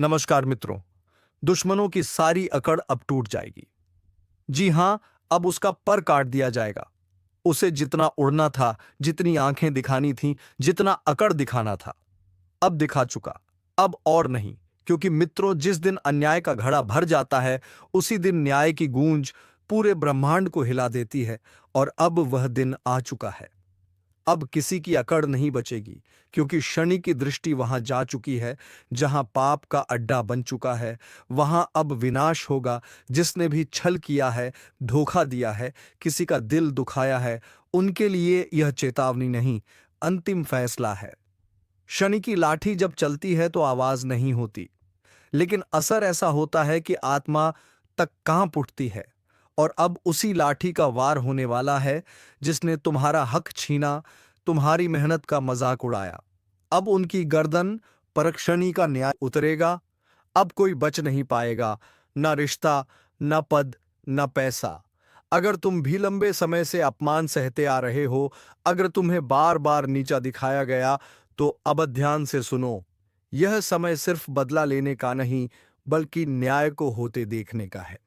नमस्कार मित्रों। दुश्मनों की सारी अकड़ अब टूट जाएगी। जी हां, अब उसका पर काट दिया जाएगा। उसे जितना उड़ना था, जितनी आंखें दिखानी थीं, जितना अकड़ दिखाना था, अब दिखा चुका। अब और नहीं, क्योंकि मित्रों, जिस दिन अन्याय का घड़ा भर जाता है, उसी दिन न्याय की गूंज पूरे ब्रह्मांड को हिला देती है। और अब वह दिन आ चुका है। अब किसी की अकड़ नहीं बचेगी, क्योंकि शनि की दृष्टि वहां जा चुकी है। जहां पाप का अड्डा बन चुका है, वहां अब विनाश होगा। जिसने भी छल किया है, धोखा दिया है, किसी का दिल दुखाया है, उनके लिए यह चेतावनी नहीं, अंतिम फैसला है। शनि की लाठी जब चलती है तो आवाज नहीं होती, लेकिन असर ऐसा होता है कि आत्मा तक कांप उठती है। और अब उसी लाठी का वार होने वाला है, जिसने तुम्हारा हक छीना, तुम्हारी मेहनत का मजाक उड़ाया। अब उनकी गर्दन पर शनि का न्याय उतरेगा। अब कोई बच नहीं पाएगा, न रिश्ता, न पद, न पैसा। अगर तुम भी लंबे समय से अपमान सहते आ रहे हो, अगर तुम्हें बार बार नीचा दिखाया गया, तो अब ध्यान से सुनो। यह समय सिर्फ बदला लेने का नहीं, बल्कि न्याय को होते देखने का है।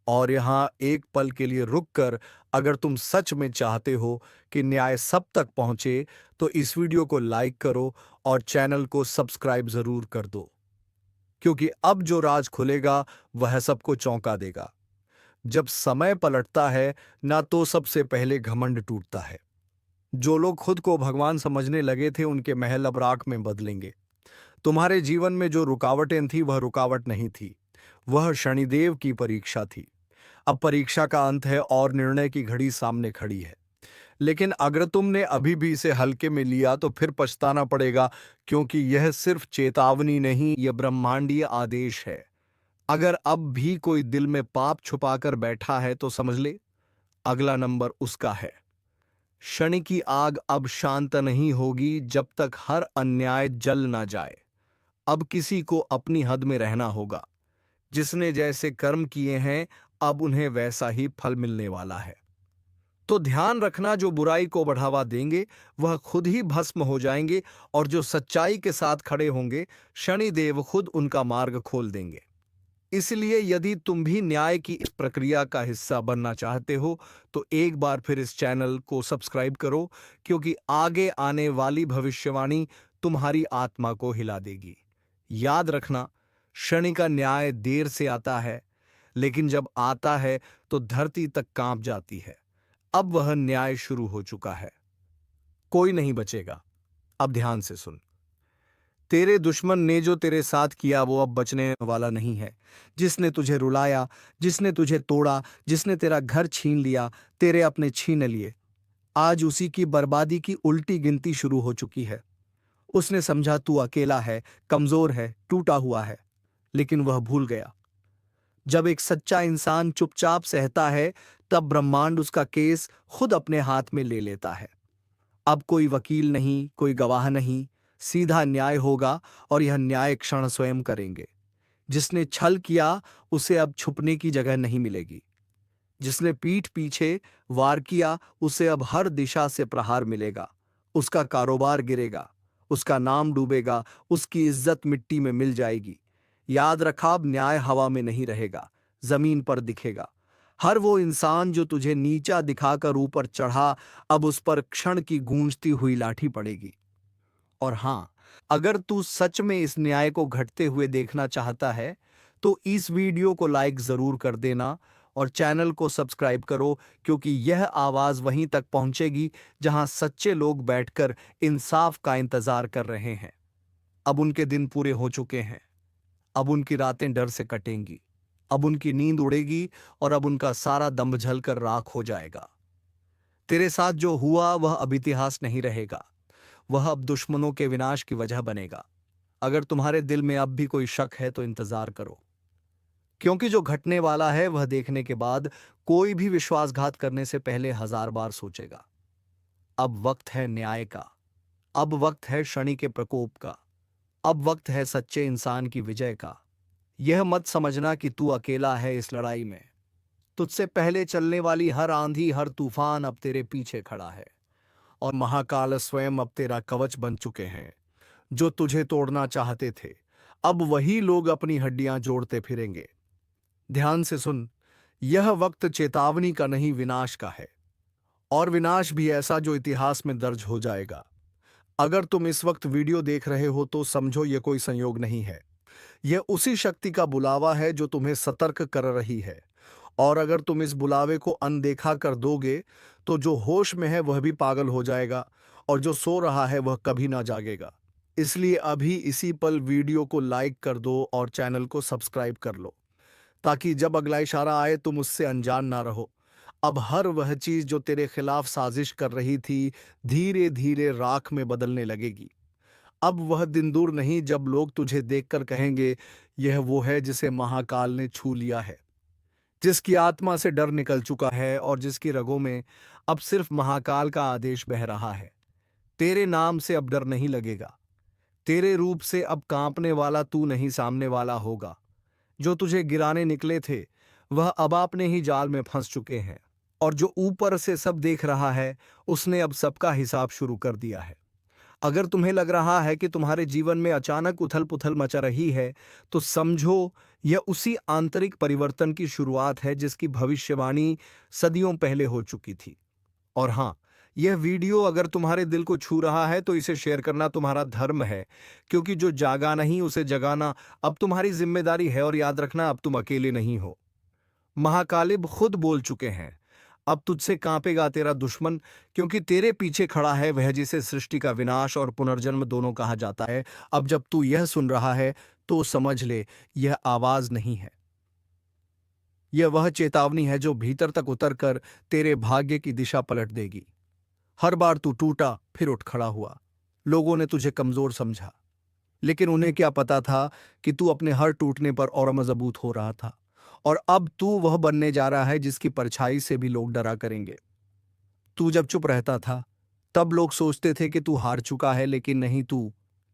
और यहाँ एक पल के लिए रुककर, अगर तुम सच में चाहते हो कि न्याय सब तक पहुंचे, तो इस वीडियो को लाइक करो और चैनल को सब्सक्राइब जरूर कर दो। क्योंकि अब जो राज खुलेगा, वह सबको चौंका देगा। जब समय पलटता है ना, तो सबसे पहले घमंड टूटता है। जो लोग खुद को भगवान समझने लगे थे, उनके महल अब राख में बदलेंगे। तुम्हारे जीवन में जो रुकावटें थी, वह रुकावट नहीं थी, वह शनिदेव की परीक्षा थी। अब परीक्षा का अंत है और निर्णय की घड़ी सामने खड़ी है। लेकिन अगर तुमने अभी भी इसे हल्के में लिया, तो फिर पछताना पड़ेगा, क्योंकि यह सिर्फ चेतावनी नहीं, यह ब्रह्मांडीय आदेश है। अगर अब भी कोई दिल में पाप छुपाकर बैठा है, तो समझ ले, अगला नंबर उसका है। शनि की आग अब शांत नहीं होगी जब तक हर अन्याय जल ना जाए। अब किसी को अपनी हद में रहना होगा। जिसने जैसे कर्म किए हैं, अब उन्हें वैसा ही फल मिलने वाला है। तो ध्यान रखना, जो बुराई को बढ़ावा देंगे, वह खुद ही भस्म हो जाएंगे, और जो सच्चाई के साथ खड़े होंगे, शनिदेव खुद उनका मार्ग खोल देंगे। इसलिए यदि तुम भी न्याय की इस प्रक्रिया का हिस्सा बनना चाहते हो, तो एक बार फिर इस चैनल को सब्सक्राइब करो, क्योंकि आगे आने वाली भविष्यवाणी तुम्हारी आत्मा को हिला देगी। याद रखना, शनि का न्याय देर से आता है, लेकिन जब आता है तो धरती तक कांप जाती है। अब वह न्याय शुरू हो चुका है। कोई नहीं बचेगा। अब ध्यान से सुन। तेरे दुश्मन ने जो तेरे साथ किया, वो अब बचने वाला नहीं है। जिसने तुझे रुलाया, जिसने तुझे तोड़ा, जिसने तेरा घर छीन लिया, तेरे अपने छीन लिए, आज उसी की बर्बादी की उल्टी गिनती शुरू हो चुकी है। उसने समझा तू अकेला है, कमजोर है, टूटा हुआ है, लेकिन वह भूल गया। जब एक सच्चा इंसान चुपचाप सहता है, तब ब्रह्मांड उसका केस खुद अपने हाथ में ले लेता है। अब कोई वकील नहीं, कोई गवाह नहीं, सीधा न्याय होगा, और यह न्याय क्षण स्वयं करेंगे। जिसने छल किया, उसे अब छुपने की जगह नहीं मिलेगी। जिसने पीठ पीछे वार किया, उसे अब हर दिशा से प्रहार मिलेगा। उसका कारोबार गिरेगा, उसका नाम डूबेगा, उसकी इज्जत मिट्टी में मिल जाएगी। याद रखा, अब न्याय हवा में नहीं रहेगा, जमीन पर दिखेगा। हर वो इंसान जो तुझे नीचा दिखाकर ऊपर चढ़ा, अब उस पर क्षण की गूंजती हुई लाठी पड़ेगी। और हां, अगर तू सच में इस न्याय को घटते हुए देखना चाहता है, तो इस वीडियो को लाइक जरूर कर देना और चैनल को सब्सक्राइब करो, क्योंकि यह आवाज वहीं तक पहुंचेगी जहां सच्चे लोग बैठकर इंसाफ का इंतजार कर रहे हैं। अब उनके दिन पूरे हो चुके हैं। अब उनकी रातें डर से कटेंगी। अब उनकी नींद उड़ेगी, और अब उनका सारा दम झलकर राख हो जाएगा। तेरे साथ जो हुआ, वह अब इतिहास नहीं रहेगा, वह अब दुश्मनों के विनाश की वजह बनेगा। अगर तुम्हारे दिल में अब भी कोई शक है, तो इंतजार करो, क्योंकि जो घटने वाला है, वह देखने के बाद कोई भी विश्वासघात करने से पहले 1000 बार सोचेगा। अब वक्त है न्याय का। अब वक्त है शनि के प्रकोप का। अब वक्त है सच्चे इंसान की विजय का। यह मत समझना कि तू अकेला है इस लड़ाई में। तुझसे पहले चलने वाली हर आंधी, हर तूफान अब तेरे पीछे खड़ा है, और महाकाल स्वयं अब तेरा कवच बन चुके हैं। जो तुझे तोड़ना चाहते थे, अब वही लोग अपनी हड्डियां जोड़ते फिरेंगे। ध्यान से सुन, यह वक्त चेतावनी का नहीं, विनाश का है। और विनाश भी ऐसा जो इतिहास में दर्ज हो जाएगा। अगर तुम इस वक्त वीडियो देख रहे हो तो समझो यह कोई संयोग नहीं है। यह उसी शक्ति का बुलावा है जो तुम्हें सतर्क कर रही है। और अगर तुम इस बुलावे को अनदेखा कर दोगे तो जो होश में है वह भी पागल हो जाएगा, और जो सो रहा है वह कभी ना जागेगा। इसलिए अभी इसी पल वीडियो को लाइक कर दो और चैनल को सब्सक्राइब कर लो, ताकि जब अगला इशारा आए तुम उससे अनजान ना रहो। अब हर वह चीज जो तेरे खिलाफ साजिश कर रही थी, धीरे धीरे राख में बदलने लगेगी। अब वह दिन दूर नहीं जब लोग तुझे देखकर कहेंगे, यह वो है जिसे महाकाल ने छू लिया है, जिसकी आत्मा से डर निकल चुका है और जिसकी रगों में अब सिर्फ महाकाल का आदेश बह रहा है। तेरे नाम से अब डर नहीं लगेगा। तेरे रूप से अब कांपने वाला तू नहीं, सामने वाला होगा। जो तुझे गिराने निकले थे वह अब अपने ही जाल में फंस चुके हैं। और जो ऊपर से सब देख रहा है उसने अब सबका हिसाब शुरू कर दिया है। अगर तुम्हें लग रहा है कि तुम्हारे जीवन में अचानक उथल पुथल मचा रही है, तो समझो यह उसी आंतरिक परिवर्तन की शुरुआत है जिसकी भविष्यवाणी सदियों पहले हो चुकी थी। और हाँ, यह वीडियो अगर तुम्हारे दिल को छू रहा है तो इसे शेयर करना तुम्हारा धर्म है, क्योंकि जो जागा नहीं उसे जगाना अब तुम्हारी जिम्मेदारी है। और याद रखना, अब तुम अकेले नहीं हो। महाकालिब खुद बोल चुके हैं, अब तुझसे कांपेगा तेरा दुश्मन, क्योंकि तेरे पीछे खड़ा है वह जिसे सृष्टि का विनाश और पुनर्जन्म दोनों कहा जाता है। अब जब तू यह सुन रहा है तो समझ ले, यह आवाज नहीं है, यह वह चेतावनी है जो भीतर तक उतरकर तेरे भाग्य की दिशा पलट देगी। हर बार तू टूटा फिर उठ खड़ा हुआ। लोगों ने तुझे कमजोर समझा, लेकिन उन्हें क्या पता था कि तू अपने हर टूटने पर और मजबूत हो रहा था। और अब तू वह बनने जा रहा है जिसकी परछाई से भी लोग डरा करेंगे। तू जब चुप रहता था तब लोग सोचते थे कि तू हार चुका है, लेकिन नहीं, तू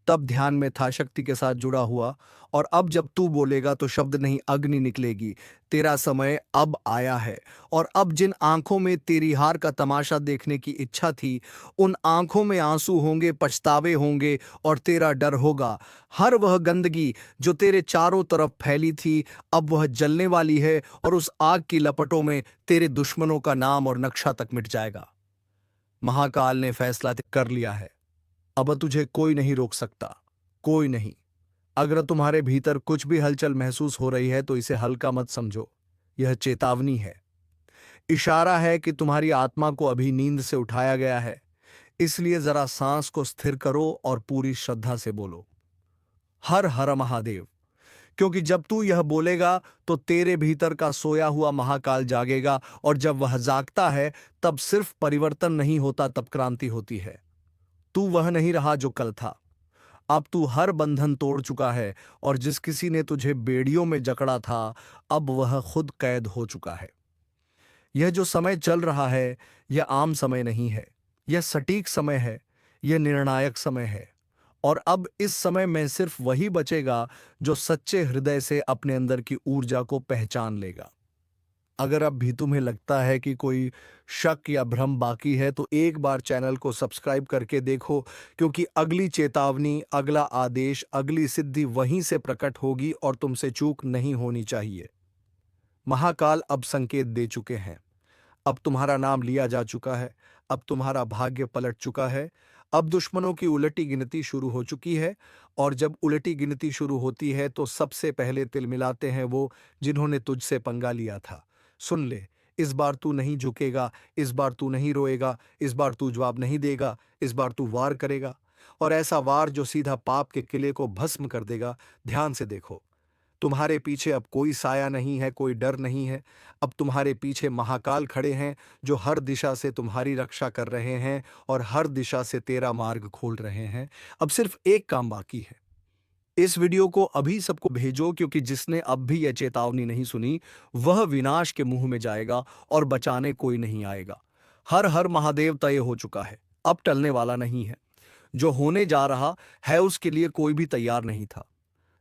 तब ध्यान में था, शक्ति के साथ जुड़ा हुआ। और अब जब तू बोलेगा तो शब्द नहीं, अग्नि निकलेगी। तेरा समय अब आया है। और अब जिन आंखों में तेरी हार का तमाशा देखने की इच्छा थी, उन आंखों में आंसू होंगे, पछतावे होंगे और तेरा डर होगा। हर वह गंदगी जो तेरे चारों तरफ फैली थी अब वह जलने वाली है, और उस आग की लपटों में तेरे दुश्मनों का नाम और नक्शा तक मिट जाएगा। महाकाल ने फैसला कर लिया है। अब तुझे कोई नहीं रोक सकता, कोई नहीं। अगर तुम्हारे भीतर कुछ भी हलचल महसूस हो रही है तो इसे हल्का मत समझो। यह चेतावनी है, इशारा है कि तुम्हारी आत्मा को अभी नींद से उठाया गया है। इसलिए जरा सांस को स्थिर करो और पूरी श्रद्धा से बोलो, हर हर महादेव। क्योंकि जब तू यह बोलेगा तो तेरे भीतर का सोया हुआ महाकाल जागेगा, और जब वह जागता है तब सिर्फ परिवर्तन नहीं होता, तब क्रांति होती है। तू वह नहीं रहा जो कल था। अब तू हर बंधन तोड़ चुका है, और जिस किसी ने तुझे बेड़ियों में जकड़ा था अब वह खुद कैद हो चुका है। यह जो समय चल रहा है यह आम समय नहीं है, यह सटीक समय है, यह निर्णायक समय है। और अब इस समय में सिर्फ वही बचेगा जो सच्चे हृदय से अपने अंदर की ऊर्जा को पहचान लेगा। अगर अब भी तुम्हें लगता है कि कोई शक या भ्रम बाकी है तो एक बार चैनल को सब्सक्राइब करके देखो, क्योंकि अगली चेतावनी, अगला आदेश, अगली सिद्धि वहीं से प्रकट होगी और तुमसे चूक नहीं होनी चाहिए। महाकाल अब संकेत दे चुके हैं। अब तुम्हारा नाम लिया जा चुका है। अब तुम्हारा भाग्य पलट चुका है। अब दुश्मनों की उलटी गिनती शुरू हो चुकी है। और जब उलटी गिनती शुरू होती है तो सबसे पहले तिलमिलाते हैं वो जिन्होंने तुझसे पंगा लिया था। सुन ले, इस बार तू नहीं झुकेगा, इस बार तू नहीं रोएगा, इस बार तू जवाब नहीं देगा, इस बार तू वार करेगा। और ऐसा वार जो सीधा पाप के किले को भस्म कर देगा। ध्यान से देखो, तुम्हारे पीछे अब कोई साया नहीं है, कोई डर नहीं है। अब तुम्हारे पीछे महाकाल खड़े हैं जो हर दिशा से तुम्हारी रक्षा कर रहे हैं और हर दिशा से तेरा मार्ग खोल रहे हैं। अब सिर्फ एक काम बाकी है। इस वीडियो को अभी सबको भेजो, क्योंकि जिसने अब भी यह चेतावनी नहीं सुनी वह विनाश के मुंह में जाएगा और बचाने कोई नहीं आएगा। हर हर महादेव तय हो चुका है, अब टलने वाला नहीं है। जो होने जा रहा है उसके लिए कोई भी तैयार नहीं था।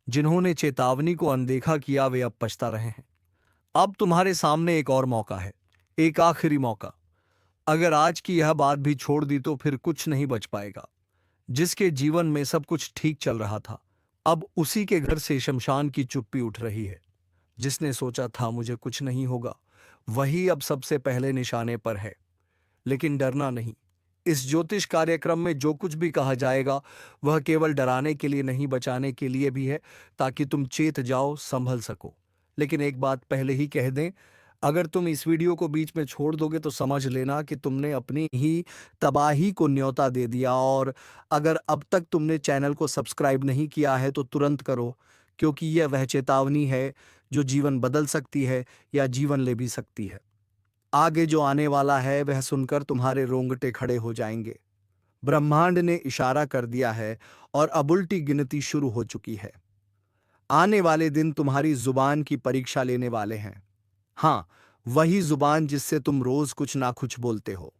जिन्होंने चेतावनी को अनदेखा किया वे अब पछता रहे हैं। अब तुम्हारे सामने एक और मौका है, एक आखिरी मौका। अगर आज की यह बात भी छोड़ दी तो फिर कुछ नहीं बच पाएगा। जिसके जीवन में सब कुछ ठीक चल रहा था अब उसी के घर से शमशान की चुप्पी उठ रही है। जिसने सोचा था मुझे कुछ नहीं होगा, वही अब सबसे पहले निशाने पर है। लेकिन डरना नहीं। इस ज्योतिष कार्यक्रम में जो कुछ भी कहा जाएगा वह केवल डराने के लिए नहीं, बचाने के लिए भी है, ताकि तुम चेत जाओ, संभल सको। लेकिन एक बात पहले ही कह दें, अगर तुम इस वीडियो को बीच में छोड़ दोगे तो समझ लेना कि तुमने अपनी ही तबाही को न्योता दे दिया। और अगर अब तक तुमने चैनल को सब्सक्राइब नहीं किया है तो तुरंत करो, क्योंकि यह वह चेतावनी है जो जीवन बदल सकती है या जीवन ले भी सकती है। आगे जो आने वाला है वह सुनकर तुम्हारे रोंगटे खड़े हो जाएंगे। ब्रह्मांड ने इशारा कर दिया है और अब उल्टी गिनती शुरू हो चुकी है। आने वाले दिन तुम्हारी जुबान की परीक्षा लेने वाले हैं। हाँ, वही जुबान जिससे तुम रोज कुछ ना कुछ बोलते हो।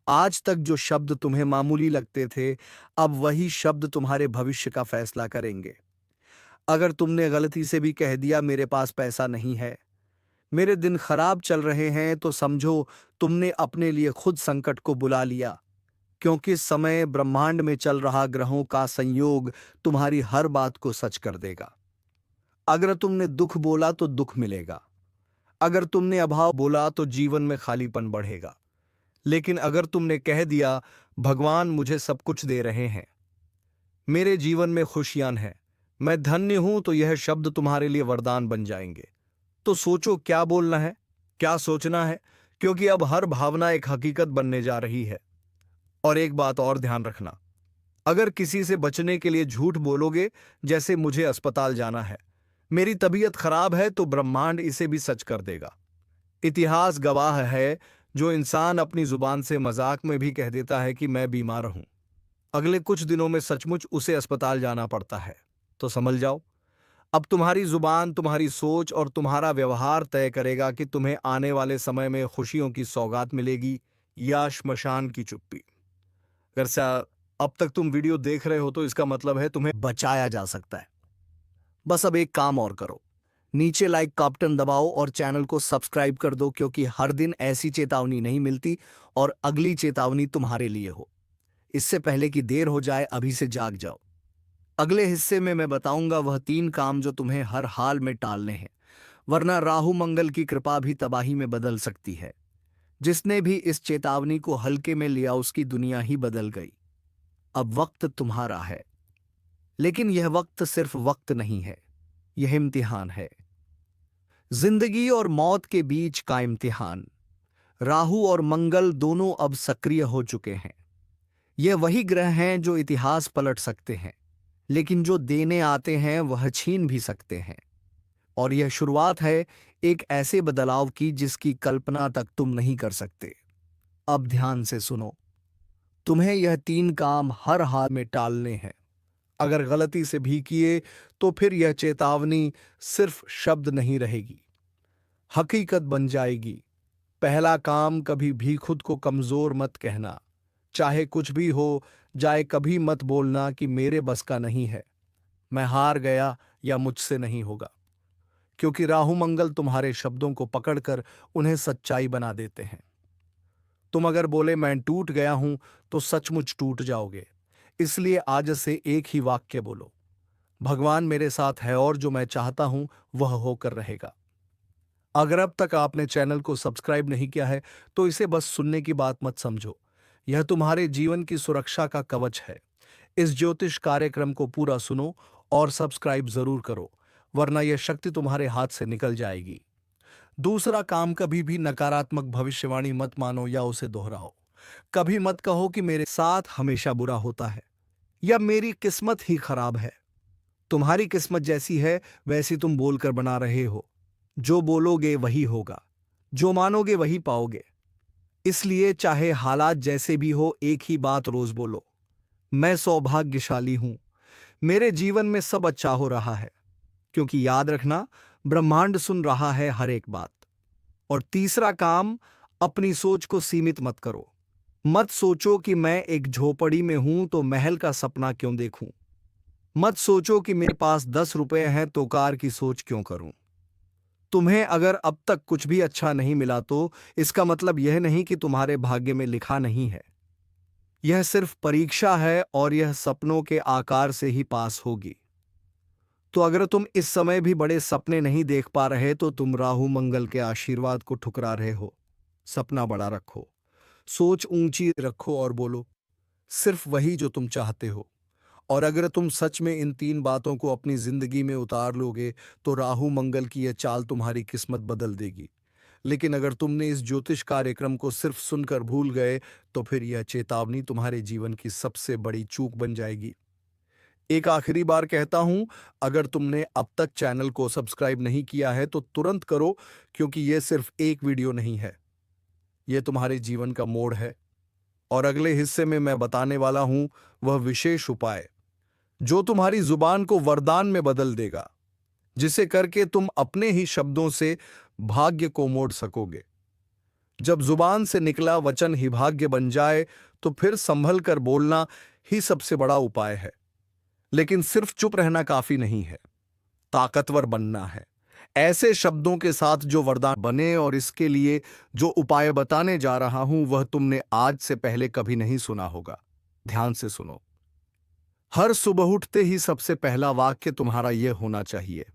आज तक जो शब्द तुम्हें मामूली लगते थे, अब वही शब्द तुम्हारे भविष्य का फैसला करेंगे। अगर तुमने गलती से भी कह दिया मेरे पास पैसा नहीं है, मेरे दिन खराब चल रहे हैं, तो समझो तुमने अपने लिए खुद संकट को बुला लिया। क्योंकि इस समय ब्रह्मांड में चल रहा ग्रहों का संयोग तुम्हारी हर बात को सच कर देगा। अगर तुमने दुख बोला तो दुख मिलेगा, अगर तुमने अभाव बोला तो जीवन में खालीपन बढ़ेगा। लेकिन अगर तुमने कह दिया भगवान मुझे सब कुछ दे रहे हैं, मेरे जीवन में खुशियां हैं, मैं धन्य हूं, तो यह शब्द तुम्हारे लिए वरदान बन जाएंगे। तो सोचो क्या बोलना है, क्या सोचना है, क्योंकि अब हर भावना एक हकीकत बनने जा रही है। और एक बात और ध्यान रखना, अगर किसी से बचने के लिए झूठ बोलोगे, जैसे मुझे अस्पताल जाना है, मेरी तबीयत खराब है, तो ब्रह्मांड इसे भी सच कर देगा। इतिहास गवाह है, जो इंसान अपनी जुबान से मजाक में भी कह देता है कि मैं बीमार हूं, अगले कुछ दिनों में सचमुच उसे अस्पताल जाना पड़ता है। तो समझ जाओ, अब तुम्हारी जुबान, तुम्हारी सोच और तुम्हारा व्यवहार तय करेगा कि तुम्हें आने वाले समय में खुशियों की सौगात मिलेगी या श्मशान की चुप्पी। अगर अब तक तुम वीडियो देख रहे हो तो इसका मतलब है तुम्हें बचाया जा सकता है। बस अब एक काम और करो, नीचे लाइक का बटन दबाओ और चैनल को सब्सक्राइब कर दो, क्योंकि हर दिन ऐसी चेतावनी नहीं मिलती और अगली चेतावनी तुम्हारे लिए हो। इससे पहले कि देर हो जाए, अभी से जाग जाओ। अगले हिस्से में मैं बताऊंगा वह 3 काम जो तुम्हें हर हाल में टालने हैं, वरना राहु मंगल की कृपा भी तबाही में बदल सकती है। जिसने भी इस चेतावनी को हल्के में लिया उसकी दुनिया ही बदल गई। अब वक्त तुम्हारा है, लेकिन यह वक्त सिर्फ वक्त नहीं है, यह इम्तिहान है। जिंदगी और मौत के बीच का इम्तिहान। राहु और मंगल दोनों अब सक्रिय हो चुके हैं। यह वही ग्रह हैं जो इतिहास पलट सकते हैं, लेकिन जो देने आते हैं वह छीन भी सकते हैं। और यह शुरुआत है एक ऐसे बदलाव की जिसकी कल्पना तक तुम नहीं कर सकते। अब ध्यान से सुनो, तुम्हें यह 3 काम हर हाल में टालने हैं। अगर गलती से भी किए तो फिर यह चेतावनी सिर्फ शब्द नहीं रहेगी, हकीकत बन जाएगी। पहला काम, कभी भी खुद को कमजोर मत कहना। चाहे कुछ भी हो जाए, कभी मत बोलना कि मेरे बस का नहीं है, मैं हार गया या मुझसे नहीं होगा। क्योंकि राहु मंगल तुम्हारे शब्दों को पकड़कर उन्हें सच्चाई बना देते हैं। तुम अगर बोले मैं टूट गया हूं, तो सचमुच टूट जाओगे। इसलिए आज से एक ही वाक्य बोलो, भगवान मेरे साथ है और जो मैं चाहता हूं वह होकर रहेगा। अगर अब तक आपने चैनल को सब्सक्राइब नहीं किया है तो इसे बस सुनने की बात मत समझो, यह तुम्हारे जीवन की सुरक्षा का कवच है। इस ज्योतिष कार्यक्रम को पूरा सुनो और सब्सक्राइब जरूर करो, वरना यह शक्ति तुम्हारे हाथ से निकल जाएगी। दूसरा काम, कभी भी नकारात्मक भविष्यवाणी मत मानो या उसे दोहराओ। कभी मत कहो कि मेरे साथ हमेशा बुरा होता है या मेरी किस्मत ही खराब है। तुम्हारी किस्मत जैसी है वैसी तुम बोलकर बना रहे हो। जो बोलोगे वही होगा, जो मानोगे वही पाओगे। इसलिए चाहे हालात जैसे भी हो, एक ही बात रोज बोलो, मैं सौभाग्यशाली हूं, मेरे जीवन में सब अच्छा हो रहा है। क्योंकि याद रखना, ब्रह्मांड सुन रहा है हर एक बात। और तीसरा काम, अपनी सोच को सीमित मत करो। मत सोचो कि मैं एक झोपड़ी में हूं तो महल का सपना क्यों देखूं। मत सोचो कि मेरे पास 10 रुपए हैं तो कार की सोच क्यों करूं। तुम्हें अगर अब तक कुछ भी अच्छा नहीं मिला तो इसका मतलब यह नहीं कि तुम्हारे भाग्य में लिखा नहीं है। यह सिर्फ परीक्षा है और यह सपनों के आकार से ही पास होगी। तो अगर तुम इस समय भी बड़े सपने नहीं देख पा रहे तो तुम राहु मंगल के आशीर्वाद को ठुकरा रहे हो। सपना बड़ा रखो, सोच ऊंची रखो और बोलो सिर्फ वही जो तुम चाहते हो। और अगर तुम सच में इन 3 बातों को अपनी जिंदगी में उतार लोगे तो राहु मंगल की यह चाल तुम्हारी किस्मत बदल देगी। लेकिन अगर तुमने इस ज्योतिष कार्यक्रम को सिर्फ सुनकर भूल गए तो फिर यह चेतावनी तुम्हारे जीवन की सबसे बड़ी चूक बन जाएगी। एक आखिरी बार कहता हूं, अगर तुमने अब तक चैनल को सब्सक्राइब नहीं किया है तो तुरंत करो, क्योंकि यह सिर्फ एक वीडियो नहीं है, यह तुम्हारे जीवन का मोड़ है। और अगले हिस्से में मैं बताने वाला हूं वह विशेष उपाय जो तुम्हारी जुबान को वरदान में बदल देगा, जिसे करके तुम अपने ही शब्दों से भाग्य को मोड़ सकोगे। जब जुबान से निकला वचन ही भाग्य बन जाए तो फिर संभल कर बोलना ही सबसे बड़ा उपाय है। लेकिन सिर्फ चुप रहना काफी नहीं है, ताकतवर बनना है, ऐसे शब्दों के साथ जो वरदान बने। और इसके लिए जो उपाय बताने जा रहा हूं वह तुमने आज से पहले कभी नहीं सुना होगा। ध्यान से सुनो। हर सुबह उठते ही सबसे पहला वाक्य तुम्हारा यह होना चाहिए,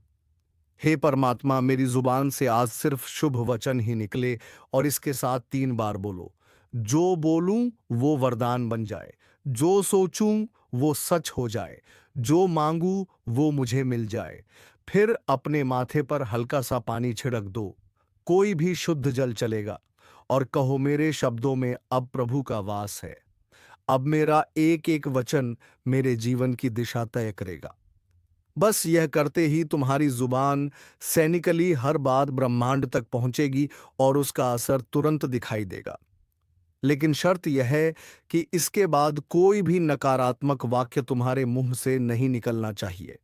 हे परमात्मा, मेरी जुबान से आज सिर्फ शुभ वचन ही निकले। और इसके साथ 3 बार बोलो, जो बोलूं वो वरदान बन जाए, जो सोचूं वो सच हो जाए, जो मांगू वो मुझे मिल जाए। फिर अपने माथे पर हल्का सा पानी छिड़क दो, कोई भी शुद्ध जल चलेगा, और कहो मेरे शब्दों में अब प्रभु का वास है। अब मेरा एक एक वचन मेरे जीवन की दिशा तय करेगा। बस यह करते ही तुम्हारी जुबान सैनिकली हर बात ब्रह्मांड तक पहुंचेगी और उसका असर तुरंत दिखाई देगा। लेकिन शर्त यह है कि इसके बाद कोई भी नकारात्मक वाक्य तुम्हारे मुंह से नहीं निकलना चाहिए।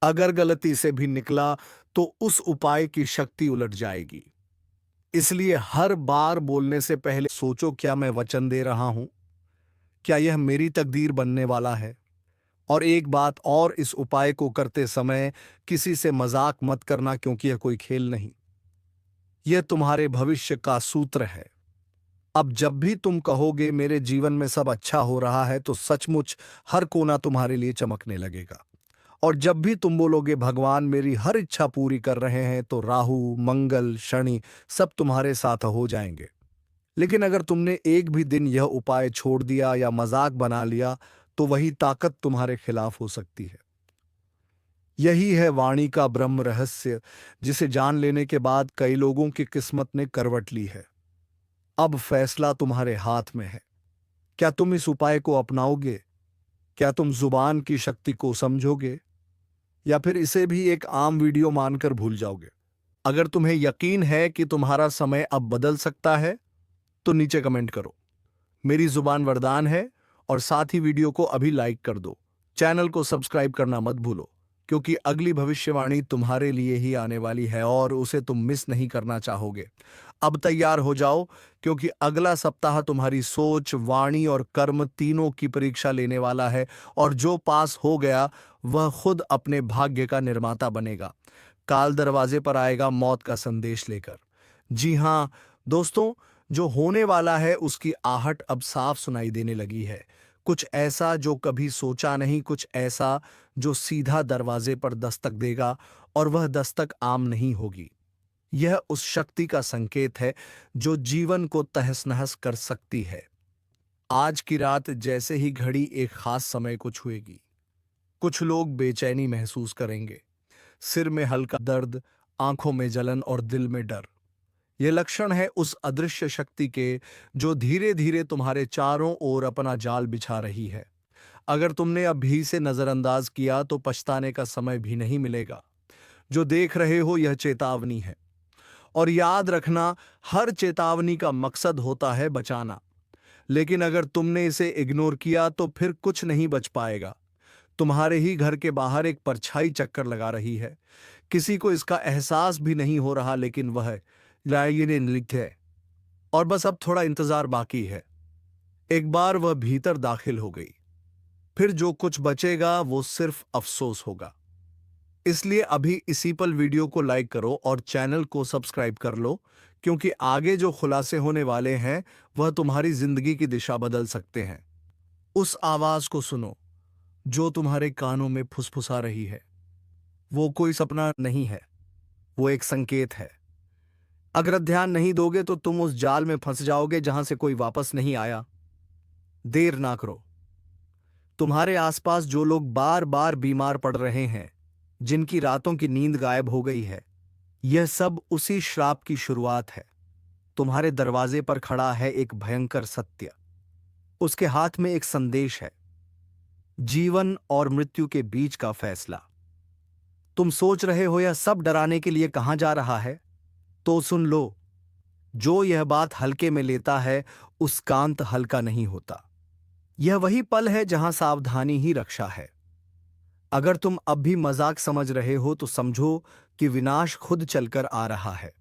अगर गलती से भी निकला तो उस उपाय की शक्ति उलट जाएगी। इसलिए हर बार बोलने से पहले सोचो, क्या मैं वचन दे रहा हूं? क्या यह मेरी तकदीर बनने वाला है? और एक बात और, इस उपाय को करते समय किसी से मजाक मत करना, क्योंकि यह कोई खेल नहीं, यह तुम्हारे भविष्य का सूत्र है। अब जब भी तुम कहोगे मेरे जीवन में सब अच्छा हो रहा है, तो सचमुच हर कोना तुम्हारे लिए चमकने लगेगा। और जब भी तुम बोलोगे भगवान मेरी हर इच्छा पूरी कर रहे हैं, तो राहु मंगल शनि सब तुम्हारे साथ हो जाएंगे। लेकिन अगर तुमने एक भी दिन यह उपाय छोड़ दिया या मजाक बना लिया तो वही ताकत तुम्हारे खिलाफ हो सकती है। यही है वाणी का ब्रह्म रहस्य, जिसे जान लेने के बाद कई लोगों की किस्मत ने करवट ली है। अब फैसला तुम्हारे हाथ में है। क्या तुम इस उपाय को अपनाओगे? क्या तुम जुबान की शक्ति को समझोगे, या फिर इसे भी एक आम वीडियो मानकर भूल जाओगे? अगर तुम्हें यकीन है कि तुम्हारा समय अब बदल सकता है तो नीचे कमेंट करो, मेरी जुबान वरदान है, और साथ ही वीडियो को अभी लाइक कर दो। चैनल को सब्सक्राइब करना मत भूलो, क्योंकि अगली भविष्यवाणी तुम्हारे लिए ही आने वाली है और उसे तुम मिस नहीं करना चाहोगे। अब तैयार हो जाओ, क्योंकि अगला सप्ताह तुम्हारी सोच, वाणी और कर्म तीनों की परीक्षा लेने वाला है। और जो पास हो गया वह खुद अपने भाग्य का निर्माता बनेगा। काल दरवाजे पर आएगा मौत का संदेश लेकर। जी हाँ दोस्तों, जो होने वाला है उसकी आहट अब साफ सुनाई देने लगी है। कुछ ऐसा जो कभी सोचा नहीं, कुछ ऐसा जो सीधा दरवाजे पर दस्तक देगा, और वह दस्तक आम नहीं होगी। यह उस शक्ति का संकेत है जो जीवन को तहस नहस कर सकती है। आज की रात जैसे ही घड़ी एक खास समय को छुएगी, कुछ लोग बेचैनी महसूस करेंगे, सिर में हल्का दर्द, आंखों में जलन और दिल में डर। यह लक्षण है उस अदृश्य शक्ति के जो धीरे धीरे तुम्हारे चारों ओर अपना जाल बिछा रही है। अगर तुमने अभी से नजरअंदाज किया तो पछताने का समय भी नहीं मिलेगा। जो देख रहे हो यह चेतावनी है, और याद रखना, हर चेतावनी का मकसद होता है बचाना। लेकिन अगर तुमने इसे इग्नोर किया तो फिर कुछ नहीं बच पाएगा। तुम्हारे ही घर के बाहर एक परछाई चक्कर लगा रही है। किसी को इसका एहसास भी नहीं हो रहा, लेकिन वह लिखे, और बस अब थोड़ा इंतजार बाकी है। एक बार वह भीतर दाखिल हो गई, फिर जो कुछ बचेगा वो सिर्फ अफसोस होगा। इसलिए अभी इसी पल वीडियो को लाइक करो और चैनल को सब्सक्राइब कर लो, क्योंकि आगे जो खुलासे होने वाले हैं वह तुम्हारी जिंदगी की दिशा बदल सकते हैं। उस आवाज को सुनो जो तुम्हारे कानों में फुसफुसा रही है, वो कोई सपना नहीं है, वो एक संकेत है। अगर ध्यान नहीं दोगे तो तुम उस जाल में फंस जाओगे जहां से कोई वापस नहीं आया। देर ना करो। तुम्हारे आसपास जो लोग बार बार बीमार पड़ रहे हैं, जिनकी रातों की नींद गायब हो गई है, यह सब उसी श्राप की शुरुआत है। तुम्हारे दरवाजे पर खड़ा है एक भयंकर सत्य। उसके हाथ में एक संदेश है, जीवन और मृत्यु के बीच का फैसला। तुम सोच रहे हो यह सब डराने के लिए कहां जा रहा है? तो सुन लो, जो यह बात हल्के में लेता है उसका अंत हल्का नहीं होता। यह वही पल है जहां सावधानी ही रक्षा है। अगर तुम अब भी मजाक समझ रहे हो तो समझो कि विनाश खुद चलकर आ रहा है।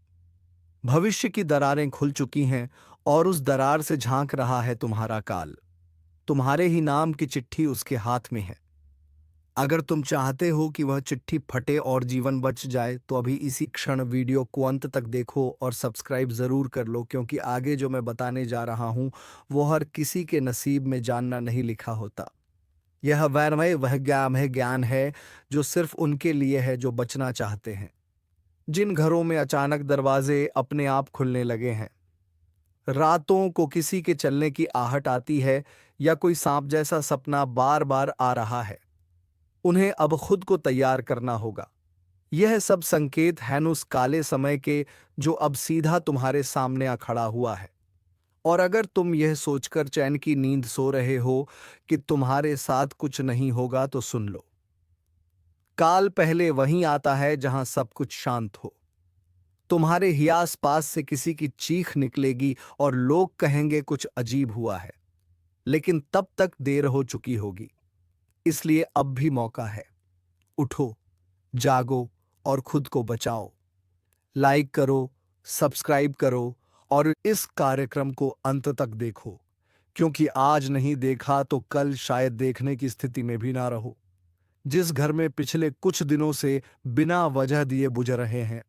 भविष्य की दरारें खुल चुकी हैं और उस दरार से झांक रहा है तुम्हारा काल। तुम्हारे ही नाम की चिट्ठी उसके हाथ में है। अगर तुम चाहते हो कि वह चिट्ठी फटे और जीवन बच जाए तो अभी इसी क्षण वीडियो को अंत तक देखो और सब्सक्राइब जरूर कर लो, क्योंकि आगे जो मैं बताने जा रहा हूं वो हर किसी के नसीब में जानना नहीं लिखा होता। यह वैरमय वह ज्ञान है जो सिर्फ उनके लिए है जो बचना चाहते हैं। जिन घरों में अचानक दरवाजे अपने आप खुलने लगे हैं, रातों को किसी के चलने की आहट आती है या कोई सांप जैसा सपना बार बार आ रहा है, उन्हें अब खुद को तैयार करना होगा। यह सब संकेत हैं उस काले समय के जो अब सीधा तुम्हारे सामने आ खड़ा हुआ है। और अगर तुम यह सोचकर चैन की नींद सो रहे हो कि तुम्हारे साथ कुछ नहीं होगा तो सुन लो, काल पहले वहीं आता है जहां सब कुछ शांत हो। तुम्हारे ही आस पास से किसी की चीख निकलेगी और लोग कहेंगे कुछ अजीब हुआ है, लेकिन तब तक देर हो चुकी होगी। इसलिए अब भी मौका है। उठो, जागो और खुद को बचाओ। लाइक करो, सब्सक्राइब करो और इस कार्यक्रम को अंत तक देखो, क्योंकि आज नहीं देखा तो कल शायद देखने की स्थिति में भी ना रहो। जिस घर में पिछले कुछ दिनों से बिना वजह दिए बुझ रहे हैं,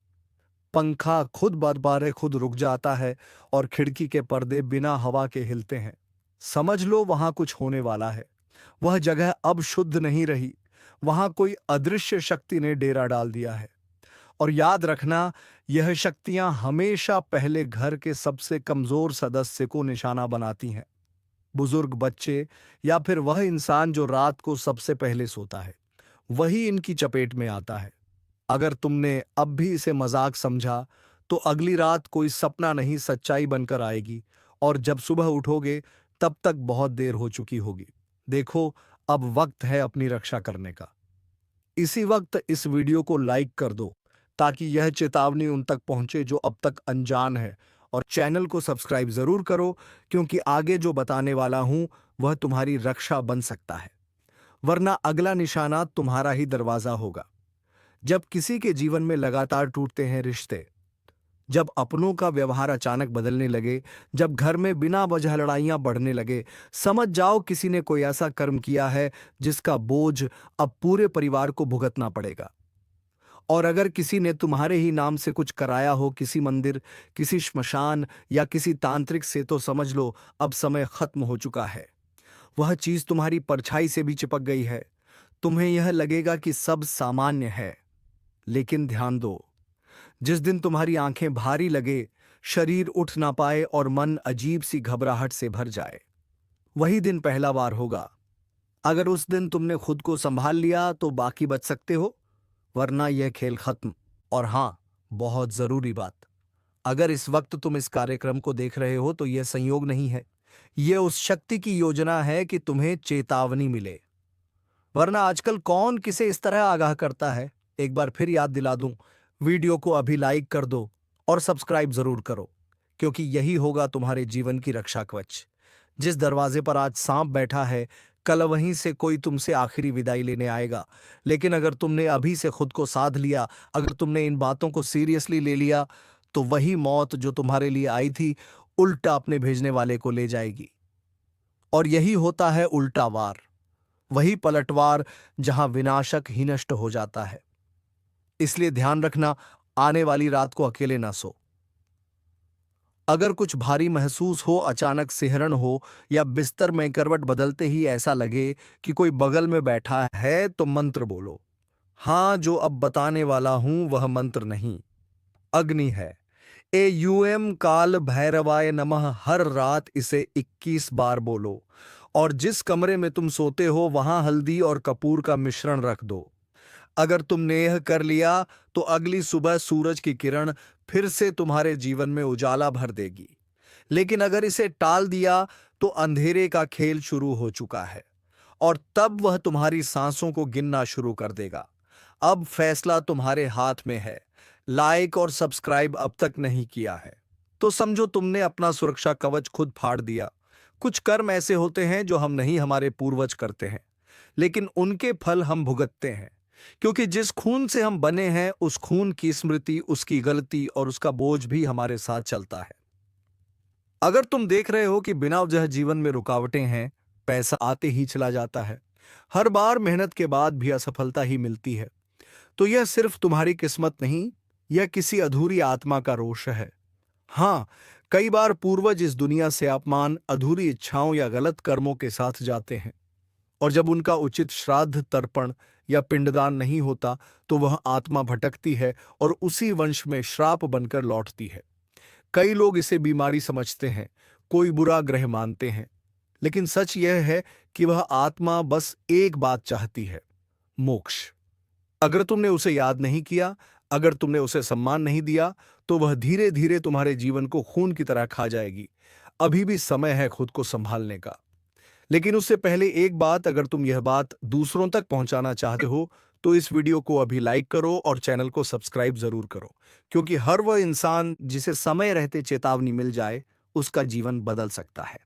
पंखा खुद बारे खुद रुक जाता है और खिड़की के पर्दे बिना हवा के हिलते हैं, समझ लो वहां कुछ होने वाला है। वह जगह अब शुद्ध नहीं रही, वहां कोई अदृश्य शक्ति ने डेरा डाल दिया है। और याद रखना, यह शक्तियां हमेशा पहले घर के सबसे कमजोर सदस्य को निशाना बनाती हैं। बुजुर्ग, बच्चे या फिर वह इंसान जो रात को सबसे पहले सोता है, वही इनकी चपेट में आता है। अगर तुमने अब भी इसे मजाक समझा तो अगली रात कोई सपना नहीं सच्चाई बनकर आएगी, और जब सुबह उठोगे तब तक बहुत देर हो चुकी होगी। देखो, अब वक्त है अपनी रक्षा करने का। इसी वक्त इस वीडियो को लाइक कर दो ताकि यह चेतावनी उन तक पहुंचे जो अब तक अनजान है, और चैनल को सब्सक्राइब जरूर करो, क्योंकि आगे जो बताने वाला हूं वह तुम्हारी रक्षा बन सकता है, वरना अगला निशाना तुम्हारा ही दरवाजा होगा। जब किसी के जीवन में लगातार टूटते हैं रिश्ते, जब अपनों का व्यवहार अचानक बदलने लगे, जब घर में बिना वजह लड़ाइयां बढ़ने लगे, समझ जाओ किसी ने कोई ऐसा कर्म किया है जिसका बोझ अब पूरे परिवार को भुगतना पड़ेगा। और अगर किसी ने तुम्हारे ही नाम से कुछ कराया हो, किसी मंदिर, किसी श्मशान या किसी तांत्रिक से, तो समझ लो अब समय खत्म हो चुका है। वह चीज तुम्हारी परछाई से भी चिपक गई है। तुम्हें यह लगेगा कि सब सामान्य है, लेकिन ध्यान दो, जिस दिन तुम्हारी आंखें भारी लगे, शरीर उठ ना पाए और मन अजीब सी घबराहट से भर जाए, वही दिन पहला बार होगा। अगर उस दिन तुमने खुद को संभाल लिया तो बाकी बच सकते हो, वरना यह खेल खत्म। और हां, बहुत जरूरी बात, अगर इस वक्त तुम इस कार्यक्रम को देख रहे हो तो यह संयोग नहीं है, यह उस शक्ति की योजना है कि तुम्हें चेतावनी मिले। वरना आजकल कौन किसे इस तरह आगाह करता है? एक बार फिर याद दिला दूं, वीडियो को अभी लाइक कर दो और सब्सक्राइब जरूर करो, क्योंकि यही होगा तुम्हारे जीवन की रक्षा कवच। जिस दरवाजे पर आज सांप बैठा है, कल वहीं से कोई तुमसे आखिरी विदाई लेने आएगा। लेकिन अगर तुमने अभी से खुद को साध लिया, अगर तुमने इन बातों को सीरियसली ले लिया, तो वही मौत जो तुम्हारे लिए आई थी उल्टा अपने भेजने वाले को ले जाएगी। और यही होता है उल्टा वार, वही पलटवार जहां विनाशक ही नष्ट हो जाता है। इसलिए ध्यान रखना, आने वाली रात को अकेले ना सो। अगर कुछ भारी महसूस हो, अचानक सिहरन हो या बिस्तर में करवट बदलते ही ऐसा लगे कि कोई बगल में बैठा है, तो मंत्र बोलो, हाँ, जो अब बताने वाला हूं वह मंत्र नहीं, अग्नि है। एयूएम काल भैरवाय नमः, हर रात इसे 21 बार बोलो। और जिस कमरे में तुम सोते हो वहां हल्दी और कपूर का मिश्रण रख दो। अगर तुमने यह कर लिया तो अगली सुबह सूरज की किरण फिर से तुम्हारे जीवन में उजाला भर देगी। लेकिन अगर इसे टाल दिया तो अंधेरे का खेल शुरू हो चुका है और तब वह तुम्हारी सांसों को गिनना शुरू कर देगा। अब फैसला तुम्हारे हाथ में है। लाइक और सब्सक्राइब अब तक नहीं किया है तो समझो तुमने अपना सुरक्षा कवच खुद फाड़ दिया। कुछ कर्म ऐसे होते हैं जो हम नहीं, हमारे पूर्वज करते हैं, लेकिन उनके फल हम भुगतते हैं, क्योंकि जिस खून से हम बने हैं उस खून की स्मृति, उसकी गलती और उसका बोझ भी हमारे साथ चलता है। अगर तुम देख रहे हो कि बिना वजह जीवन में रुकावटें हैं, पैसा आते ही चला जाता है, हर बार मेहनत के बाद भी असफलता ही मिलती है, तो यह सिर्फ तुम्हारी किस्मत नहीं, यह किसी अधूरी आत्मा का रोष है। हाँ, कई बार पूर्वज इस दुनिया से अपमान, अधूरी इच्छाओं या गलत कर्मों के साथ जाते हैं, और जब उनका उचित श्राद्ध, तर्पण या पिंडदान नहीं होता तो वह आत्मा भटकती है और उसी वंश में श्राप बनकर लौटती है। कई लोग इसे बीमारी समझते हैं, कोई बुरा ग्रह मानते हैं, लेकिन सच यह है कि वह आत्मा बस एक बात चाहती है, मोक्ष। अगर तुमने उसे याद नहीं किया, अगर तुमने उसे सम्मान नहीं दिया, तो वह धीरे धीरे तुम्हारे जीवन को खून की तरह खा जाएगी। अभी भी समय है खुद को संभालने का। लेकिन उससे पहले एक बात, अगर तुम यह बात दूसरों तक पहुंचाना चाहते हो तो इस वीडियो को अभी लाइक करो और चैनल को सब्सक्राइब जरूर करो, क्योंकि हर वह इंसान जिसे समय रहते चेतावनी मिल जाए उसका जीवन बदल सकता है।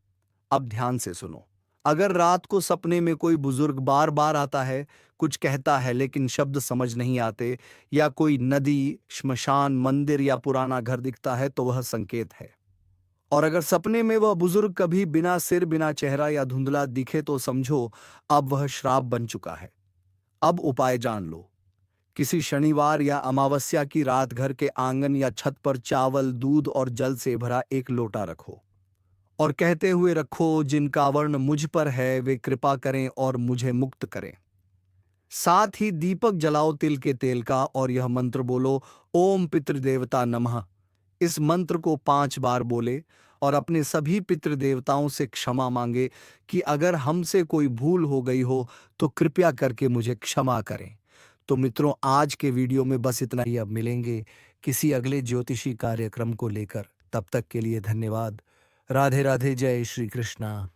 अब ध्यान से सुनो। अगर रात को सपने में कोई बुजुर्ग बार बार आता है, कुछ कहता है लेकिन शब्द समझ नहीं आते, या कोई नदी, श्मशान, मंदिर या पुराना घर दिखता है, तो वह संकेत है। और अगर सपने में वह बुजुर्ग कभी बिना सिर, बिना चेहरा या धुंधला दिखे तो समझो अब वह श्राप बन चुका है। अब उपाय जान लो। किसी शनिवार या अमावस्या की रात घर के आंगन या छत पर चावल, दूध और जल से भरा एक लोटा रखो और कहते हुए रखो, जिनका वर्ण मुझ पर है वे कृपा करें और मुझे मुक्त करें। साथ ही दीपक जलाओ तिल के तेल का और यह मंत्र बोलो, ओम पितृदेवता नमः। इस मंत्र को 5 बार बोले और अपने सभी पितृदेवताओं से क्षमा मांगे कि अगर हमसे कोई भूल हो गई हो तो कृपया करके मुझे क्षमा करें। तो मित्रों, आज के वीडियो में बस इतना ही। अब मिलेंगे किसी अगले ज्योतिषी कार्यक्रम को लेकर। तब तक के लिए धन्यवाद। राधे राधे, जय श्री कृष्णा।